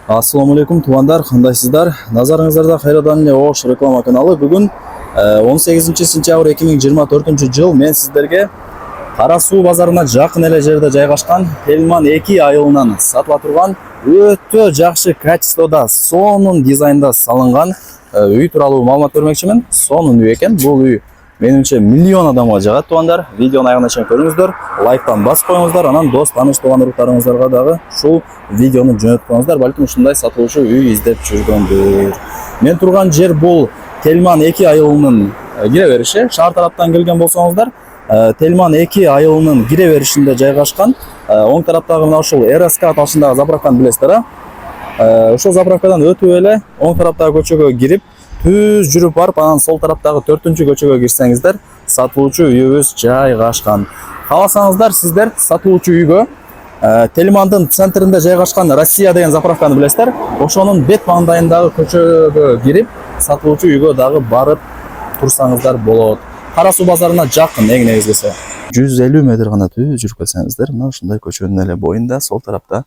Ассаламу алейкум туугандар, кандайсыздар? Назарыңыздарда кайрадан эле Ош реклама каналы. Бүгүн 18 сентябрь 2024 жыл мен сиздерге Кара Суу базарына жакын эле жерде жайгашкан Тельман 2 айылынан сатыла турган өтө жакшы качествода, сонун дизайнда салынган үй тууралуу маалымат бермекчимин. Сонун үй экен. Бул үй менимче миллион адамга жагат туугандар. Видеону аягына чейин көрүңүздөр, лайктан басып коюңуздар, анан дос, таныш, тууган уруктарыңыздарга дагы ушул видеону жөнөтүп коюңуздар. Балким ушундай сатылуучу үй издеп жүргөндүр. Мен турган жер бул Тельман 2 айылынын кире бериши. Шаар тараптан келген болсоңуздар, Тельман 2 айылынын кире беришинде жайгашкан. Оң тараптагы мына ушул РСК аталышындагы заправканы билесиздер, ошол заправкадан өтүп эле оң тараптагы көчөгө кирип, түз жүрүп барып, анан сол тараптагы 4-чү көчөгө кирсеңиздер, сатылуучу үйүбүз жайгашкан. Кааласаңыздар, сиздер сатылуучу үйгө Тельмандын центринде жайгашкан Россия деген заправканы билесиздер, ошонун бет маңдайындагы көчөгө кирип, сатылуучу үйгө дагы барып турсаңыздар болот. Кара Суу базарына жакын, эң негизгиси 150 метр гана түз жүрүп келсеңиздер, мына ушундай көчөнүн эле боюнда сол тарапта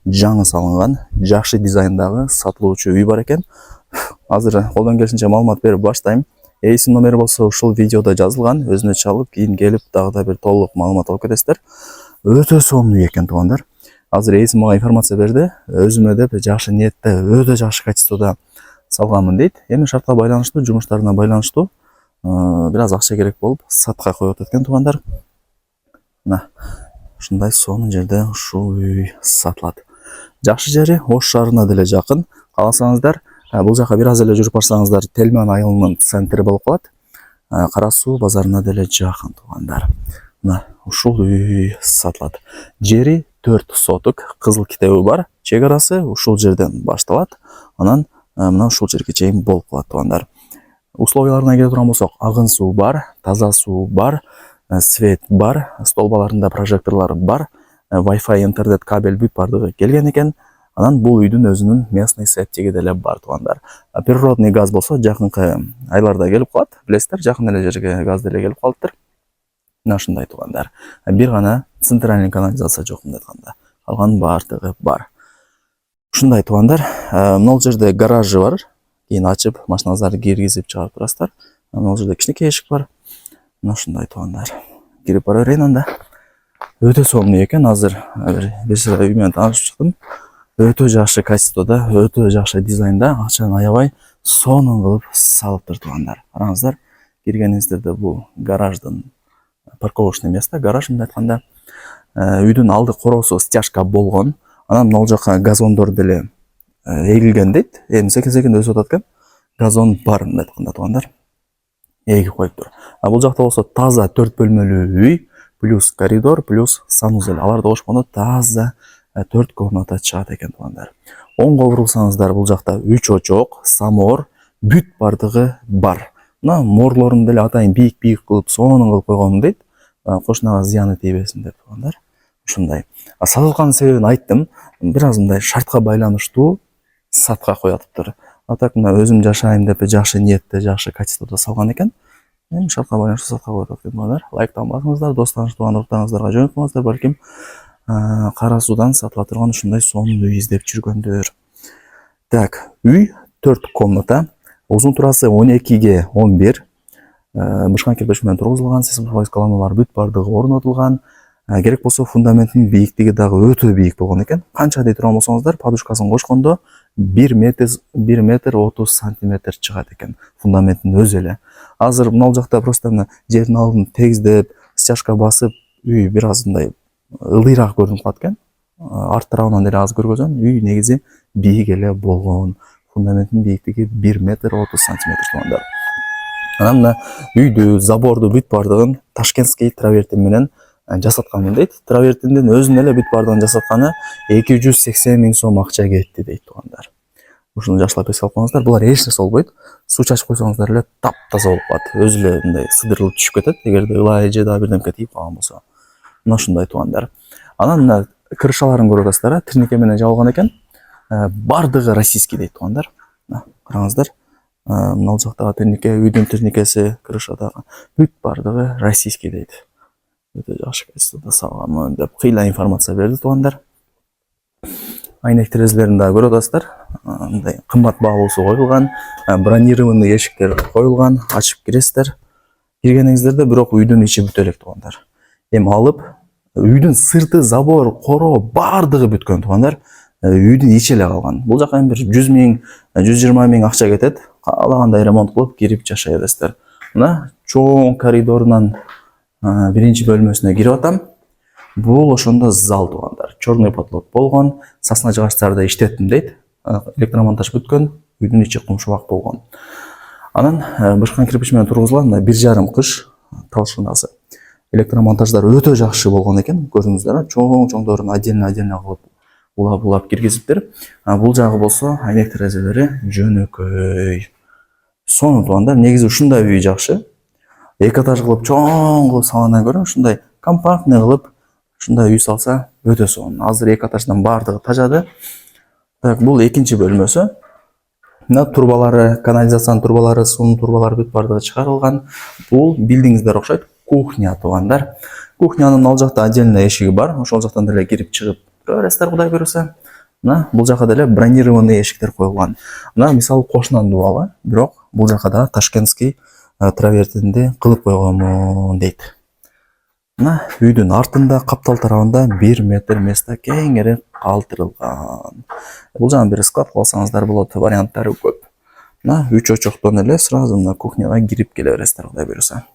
жаңы салынган, жакшы дизайндагы сатылуучу үй бар экен. Азыр колдон келишинче маалымат берип баштайм. Эйсин номери болсо ушул видеодо жазылган, өзүнө чалып, кийин келип дагы да бир толук маалымат алып кетесиздер. Өтө сонун үй экен туугандар. Азыр эйсин мага информация берди, өзүмө деп жакшы ниетте, өтө жакшы качествода салганмын дейт. Эми шартка байланыштуу, жумуштарына байланыштуу бир аз акча керек болуп сатка коюп атат туугандар. Мына ушундай сонун жерде ушул үй сатылат. Жакшы жери Ош шаарына деле жакын. Кааласаңыздар, бул жака бир аз эле жүрүп барсаңыздар, Тельман айылынын центри болуп калат. Кара Суу базарына деле жакын туугандар. Мына ушул үй сатылат. Жери 4 соток, кызыл китеби бар. Чек арасы ушул жерден башталат. Анан мына ушул жерге чейин болуп калат туугандар. Условияларына келе турган болсок, агын суу бар, таза суу бар, свет бар, столбаларында прожекторлор бар, Wi-Fi, интернет, кабель бүт бардыгы келген экен. Анан бул үйдүн өзүнүн местный септиги деле бар туугандар. Природный газ болсо жакынкы айларда келип калат. Билесиздер, жакын эле жерге газ деле келип калыптыр. Мына ушундай туугандар. Бир гана центральный канализация жок мындай айтканда. Калган бардыгы бар. Ушундай туугандар. Мына жерде гаражы бар. Кийин ачып, машиналарды киргизип чыгарып турасыздар. Мына жерде кичинекей эшик бар. Мына ушундай туугандар. Кирип бара берейин анда. Өтө сонун экен. Азыр бир үй менен таанышып чыктым. Өтө жакшы качествода, өтө жакшы дизайнда, акчаны аябай сонун кылып салыптыр туугандар. Караңыздар, киргениңиздерде бул гараждын парковочный место, гараж мындай айтканда. Үйдүн алды короосу стяжка болгон. Анан мына жака газондор деле эгилген дейт. Эми секен өсүп атат экен. Газон бар мындай айтканда туугандар. Эгип коюптур. Бул жакта болсо таза 4 бөлмөлүү үй, плюс коридор, плюс санузел. Аларды кошкондо таза 4 комната чыгат экен туугандар. Оңго бурулсаңыздар, бул жакта 3 очок, самор, бүт бардыгы бар. Мына морлорун деле атайын бийик кылып, сонун кылып койгон дейт. Кошунага зыяны тийбесин деп туугандар. Ушундай. Сатылган себебин айттым. Бир аз мындай шартка байланыштуу сатка коюптур. Так мына өзүм жашайм деп жакшы ниетте, жакшы качествода салган экен. Эми шартка байланыштуу сатка коюп атат туугандар. Лайктан басыңыздар, дос, таныш, тууган уруктарыңыздарга жөнөтүңүздөр, балким Кара Суудан сатыла турган ушундай сонун үй издеп жүргөндөр. Так, үй 4 комната, узун турасы 12ге 11. Бышкан кирпич менен тургузулган, сейсмологиялык скаламалар бүт бардыгы орнотулган. Керек болсо фундаментинин бийиктиги дагы өтө бийик болгон экен. Канча дей турган болсоңуздар, подушкасын кошкондо 1 метр 30 сантиметр чыгат экен фундаменттин өзү эле. Азыр мына жакта просто жердин алдын тегиздеп, стяжка басып, үй бир аз мындай ылдыйраак көрүнүп калат экен. Арт тарабынан деле аз көргөзөм. Үй негизи бийик эле болгон. Фундаменттин бийиктиги 1 метр 30 сантиметр туугандар. Анан мына үйдү, заборду бүт бардыгын ташкентский травертин менен жасатканмын дейт. Травертиндин өзүн эле бүт бардыгын жасатканы 280 000 сом акча кетти дейт туугандар. Ушуну жакшылап эске алып коюңуздар. Булар эч нерсе болбойт. Суу чачып койсоңуздар эле таптаза болуп калат. Өзү эле мындай сыдырылып түшүп кетет, эгерде ылай же дагы бирдемке тийип калган болсо. Мына ушундай туугандар. Анан мына крышаларын көрүп атасыздар, тирнике менен жабылган экен. Бардыгы российский дейт туугандар. Караңыздар. Мына жактагы тирнике, үйдүн тирникеси, крышадагы бүт бардыгы российский дейт. Өтө жакшы качествода салганмын деп кыйла информация берди туугандар. айнек терезелерин дагы көрүп атасыздар. Мындай кымбат баалуусу коюлган, бронированный эшиктер коюлган, ачып киресиздер. Киргениңиздерде бирок үйдүн ичи бүтө элек туугандар. Эми алып үйдүн сырты, забор, короо бардыгы бүткөн туугандар. Үйдүн ичи эле калган. Бул жака эми бир 100 миң, 120 миң акча кетет. Каалагандай ремонт кылып кирип жашай бересиздер. Мына чоң коридорунан биринчи бөлмөсүнө кирип атам. Бул ошондо зал туугандар. Черный потолок болгон, сосна жыгачтарды иштеттим дейт. Электромонтаж бүткөн, үйдүн ичи кумшубак болгон. Анан бышкан кирпич менен тургузулган 1,5 кыш талшынасы. Электромонтаждар өтө жакшы болгон экен, көрдүңүздөр. Чоң-чоңдорун отдельно кылып улап киргизиптир. Бул жагы болсо айнек терезелери жөнөкөй. Сону туугандар, негизи ушундай үй жакшы. Эки этаж кылып чоң кылып салгандан көрө ушундай компактный кылып ушундай үй салса өтө сонун. Азыр эки этаждан бардыгы тажады. Так, бул экинчи бөлмөсү. Мына турбалары, канализациянын турбалары, суунун турбалары бүт бардыгы чыгарылган. Бул билдиңиздер окшойт, кухня туугандар. Кухнянын ал жакта отдельно эшиги бар. Ошол жактан деле кирип чыгып тура бересиздер, Кудай буйруса. Мына бул жака деле бронированный эшиктер коюлган. Мына мисалы кошунан дубалы, бирок бул жака да ташкентский травертинди кылып койгонмун дейт. Мына үйдүн артында, каптал тарабында 1 метр место кеңири калтырылган. Бул жагын бир склад кылсаңыздар болот, варианттары көп. Мына 3 очоктон эле сразу мына кухняга кирип келе бересиздер, Кудай буйруса.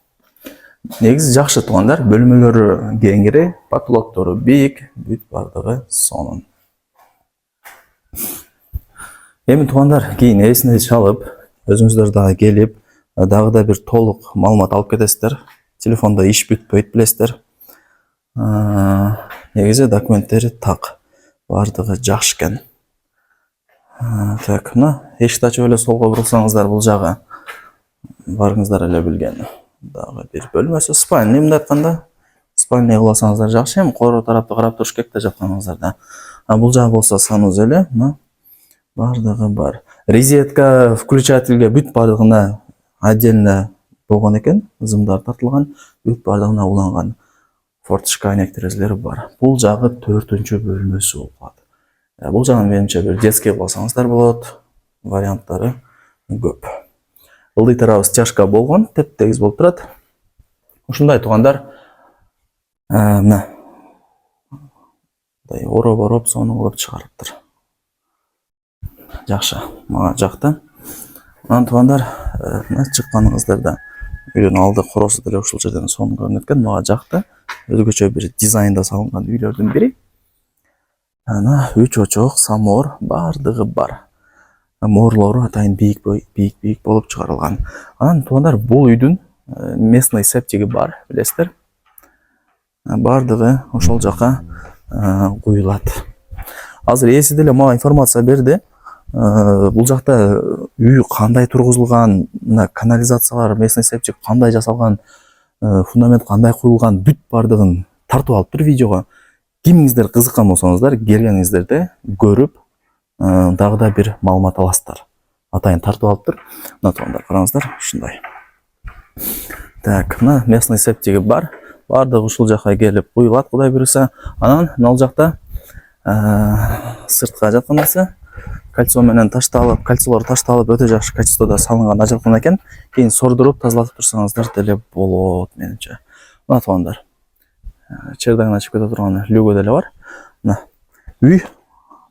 Негизи жакшы туугандар, бөлмөлөрү кеңири, потолоктору бийик, бүт бардыгы сонун. Эми туугандар, кийин эсине чалып, өзүңүздөр дагы келип, дагы да бир толук маалымат алып кетесиздер. Телефондо иш бүтпөйт, билесиздер. Негизи документтери так, бардыгы жакшы экен. Так, мына эшикти ачып эле солго бурулсаңыздар, бул жагы барыңыздар эле билген. Дагы бир бөлмөсү, спальня мындай айтканда. Спальня кылсаңыздар жакшы, эми короо тарапты карап туруш керек да жатканыңыздарда. Бул жагы болсо санузел эле, мына бардыгы бар. Розетка, включательге бүт бардыгына отдельно болгон экен, зымдар тартылган, бүт бардыгына уланган. Форточка айнек терезелери бар. Бул жагы 4-чү бөлмөсү болуп калат. Бул жагын менимче бир детский кылсаңыздар болот. Варианттары көп. Ылдый тарабы стяжка болгон, теп-тегиз болуп турат. Ушундай туугандар. Мына ороп сонун кылып чыгарыптыр. Жакшы, мага жакты. Анан туугандар, мына чыкканыңыздарда үйдүн алды коросу деле ушул жерден сонун көрүнөт экен, мага жакты. Өзгөчө бир дизайнда салынган үйлөрдүн бири. Ана 3 очок, самор бардыгы бар. Морлору атайын бийик болуп чыгарылган. Анан туугандар, бул үйдүн местный септиги бар, билесиздер. Бардыгы ошол жака куюлат. Азыр эси деле мага информация берди. Бул жакта үй кандай тургузулган, канализациялар, местный септик кандай жасалган, фундамент кандай куюлган, бүт бардыгын тартып алыптыр видеого. Кимиңиздер кызыккан болсоңуздар, келгениңиздерде көрүп, дагы да бир маалымат аласыздар. Атайын тартып алыптыр. Мына туугандар, караңыздар, ушундай. Так, мына местный септиги бар. Бардыгы ушул жака келип куюлат, Кудай буйруса. Анан мына жакта сыртка жаткан кольцо менен ташталып, кольцолор ташталып, өтө жакшы качествода салынган ажырткан экен. Кийин сордуруп, тазалатып турсаңыздар деле болот менимче. Мына туугандар. Чердагын ачып кете турган люгы деле бар. Мына үй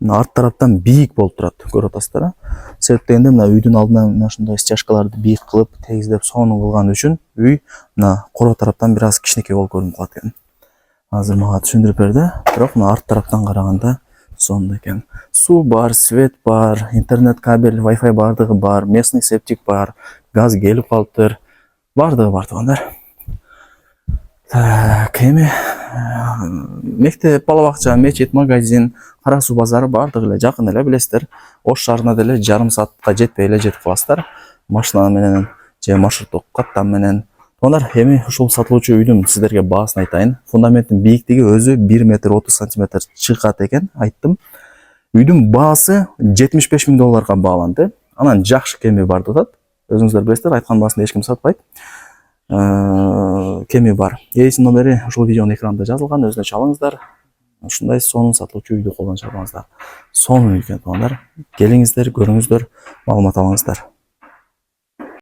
арт тараптан бийик болуп турат, көрүп атасыздар. Себеп дегенде мына үйдүн алдына мына ушундай стяжкаларды бийик кылып, тегиздеп сонун кылган үчүн үй мына короо тараптан бир аз кичинекей болуп көрүнүп калат экен. Азыр мага түшүндүрүп берди, бирок мына арт тараптан караганда сонун экен. Суу бар, свет бар, интернет кабель, Wi-Fi бардыгы бар, местный септик бар, газ келип калыптыр. Бардыгы бар туугандар. Так, эми мектеп, бала бакча, мечит, магазин, Кара Суу базары бардыгы эле жакын эле, билесиздер. Ош шаарына деле жарым саатка жетпей эле жетип каласыздар. Машина менен же маршруттук каттам менен. Туугандар, эми ушул сатылуучу үйдүн сиздерге баасын айтайын. Фундаменттин бийиктиги өзү 1 метр 30 сантиметр чыгат экен, айттым. Үйдүн баасы 75 миң долларга бааланды. Анан жакшы кеми бар деп атат. Өзүңүздөр билесиздер, айткан баасын эч ким сатпайт. Кеми бар. Эсин номери ушул видеонун экранында жазылган, өзүнө чалыңыздар. ушундай сонун сатылуучу үйдү колдонуп алсаңыздар сонун экен туугандар. Келиңиздер, көрүңүздөр, маалымат алыңыздар.